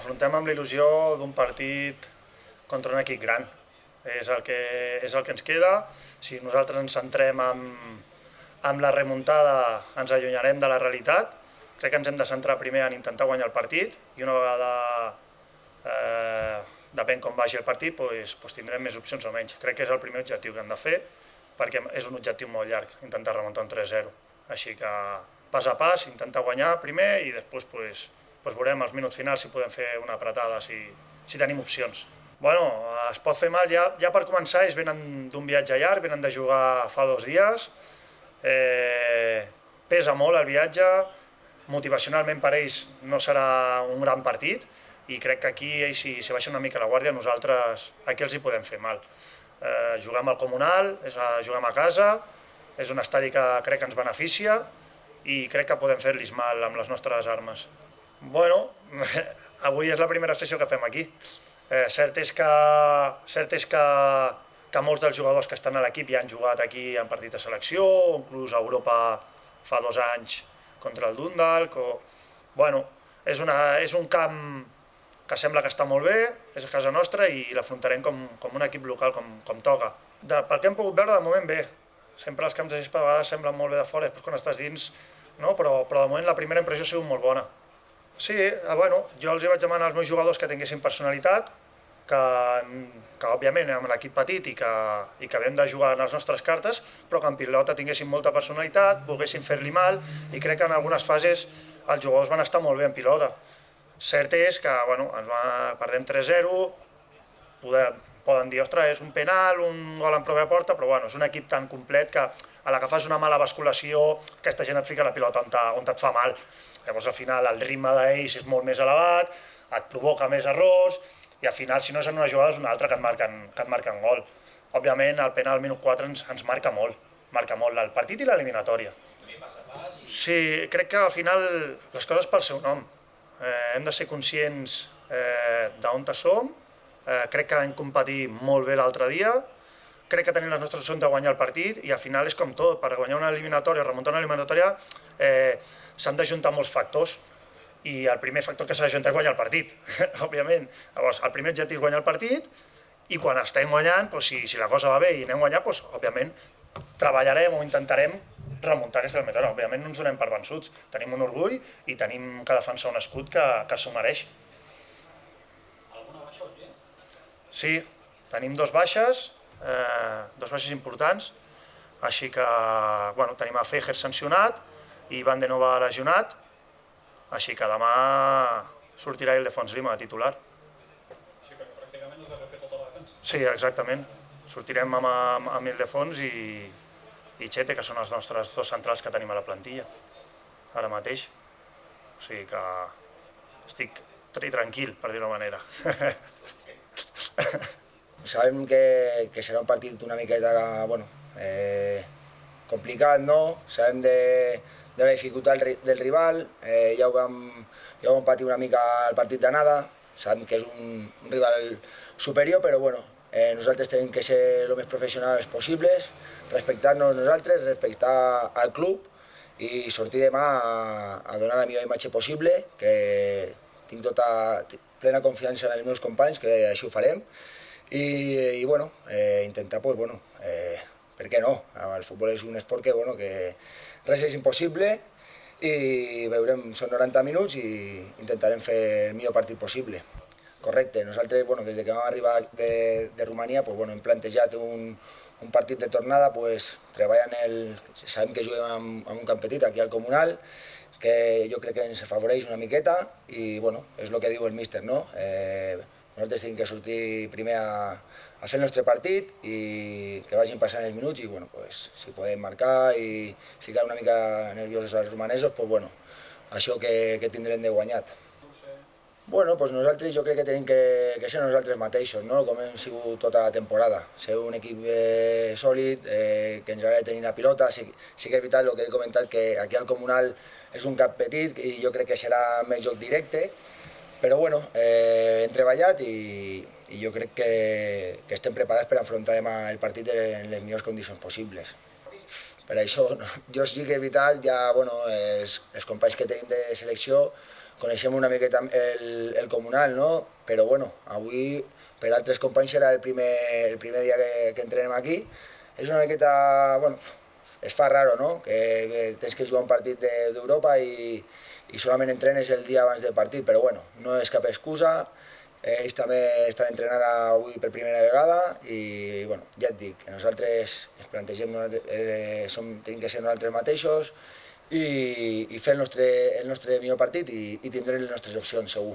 afrontem amb la il·lusió d'un partit contra un equip gran. És el que ens queda. Si nosaltres ens centrem en la remuntada, ens allunyarem de la realitat. Crec que ens hem de centrar primer en intentar guanyar el partit i una vegada depèn com vagi el partit, doncs tindrem més opcions o menys. Crec que és el primer objectiu que hem de fer, perquè és un objectiu molt llarg, intentar remuntar un 3-0. Així que pas a pas, intentar guanyar primer i després veurem als minuts finals si podem fer una apretada, si tenim opcions. Bueno, es pot fer mal, ja per començar, ells venen d'un viatge llarg, venen de jugar fa 2 dies, pesa molt el viatge, motivacionalment per ells no serà un gran partit, i crec que aquí ells, si baixen una mica la guàrdia, nosaltres aquí els hi podem fer mal. Juguem al Comunal, juguem a casa, és un estadi que crec que ens beneficia i crec que podem fer-los mal amb les nostres armes. Bueno, avui és la primera sessió que fem aquí. Cert és que molts dels jugadors que estan a l'equip ja han jugat aquí en partit de selecció, o inclús a Europa fa 2 anys contra el Dundalk. Bueno, és un camp que sembla que està molt bé, és a casa nostra i l'afrontarem com un equip local, com toca. Pel que hem pogut veure, de moment bé. Sempre els camps de gespa a vegades semblen molt bé de fora, després quan estàs dins, no? Però de moment la primera impressió ha sigut molt bona. Sí, bueno, jo els vaig demanar als meus jugadors que tinguessin personalitat, que òbviament amb l'equip petit i que havíem de jugar en les nostres cartes, però que en pilota tinguessin molta personalitat, volguessin fer-li mal, i crec que en algunes fases els jugadors van estar molt bé en pilota. Cert és que perdem 3-0, poden dir, ostres, és un penal, un gol en pròpia porta, però és un equip tan complet que a la que fas una mala basculació, aquesta gent et fica la pilota on et fa mal. Llavors al final el ritme d'ells és molt més elevat, et provoca més errors, i al final si no és en una jugada és una altra que et marquen gol. Òbviament el penal al minut 4 ens marca molt el partit i l'eliminatòria. Sí, crec que al final les coses pel seu nom. Hem de ser conscients d'on som, crec que vam competir molt bé l'altre dia, crec que tenim les nostres opcions de guanyar el partit i al final és com tot, per guanyar una eliminatòria, remuntar una eliminatòria, s'han d'ajuntar molts factors i el primer factor que s'ha d'ajuntar és guanyar el partit, òbviament. Llavors, el primer objectiu és guanyar el partit i quan estem guanyant, si la cosa va bé i anem guanyant, òbviament treballarem o intentarem remuntar aquesta eliminatòria. Òbviament no ens donem per vençuts, tenim un orgull i tenim que defensar un escut que s'ho mereix. Alguna baixa urgent? Sí, tenim 2 baixes importants, així que tenim a Fejer sancionat i Van de Nova lesionat, així que demà sortirà Ildefons Lima titular. Així que pràcticament has de refer tota la defensa. Sí, exactament. Sortirem amb Ildefons i Chete, que són els nostres 2 centrals que tenim a la plantilla, ara mateix. O sigui que estic tranquil, per dir-ho manera. Sabem que serà un partit una miqueta complicat, no? Sabem de la dificultat del rival, ja ho vam patir una mica al partit d'anada, sabem que és un rival superior, però nosaltres tenim que ser el més professionals possibles, respectar-nos nosaltres, respectar al club i sortir demà a donar la millor imatge possible, que tinc tota plena confiança en els meus companys, que així ho farem, i intentar, per què no? El futbol és un esport que res és impossible i veurem, són 90 minuts i intentarem fer el millor partit possible. Correcte, nosaltres des que vam arribar de Romania hem plantejat un partit de tornada treballant, sabem que juguem en un camp petit aquí al Comunal, que jo crec que ens afavoreix una miqueta i és el que diu el míster, no? Nosaltres tenim que sortir primer a fer el nostre partit i que vagin passant els minuts i si podem marcar i ficar una mica nerviosos als romanesos, això que tindrem de guanyat. Nosaltres jo crec que tenim que ser nosaltres mateixos, com hem sigut tota la temporada. Ser un equip sòlid, que ens agrada tenir la pilota. Sí que és veritat el que he comentat, que aquí al Comunal és un camp petit i jo crec que serà més joc directe, però hem treballat i jo crec que estem preparats per afrontar demà el partit en les millors condicions possibles. Per això, jo sí que és veritat, ja els companys que tenim de selecció coneixem una miqueta el comunal, no? Però bueno, avui per altres companys serà el primer dia que entrenem aquí. És una miqueta, bueno, es fa raro, no? Que tens que jugar un partit d'Europa i solament entrenes el dia abans del partit, però bueno, no és cap excusa. Ells també estan entrenant avui per primera vegada i bueno, ja et dic, que nosaltres ens plantegem, tenim que ser nosaltres mateixos i fer el nostre millor partit i tindrem les nostres opcions, segur.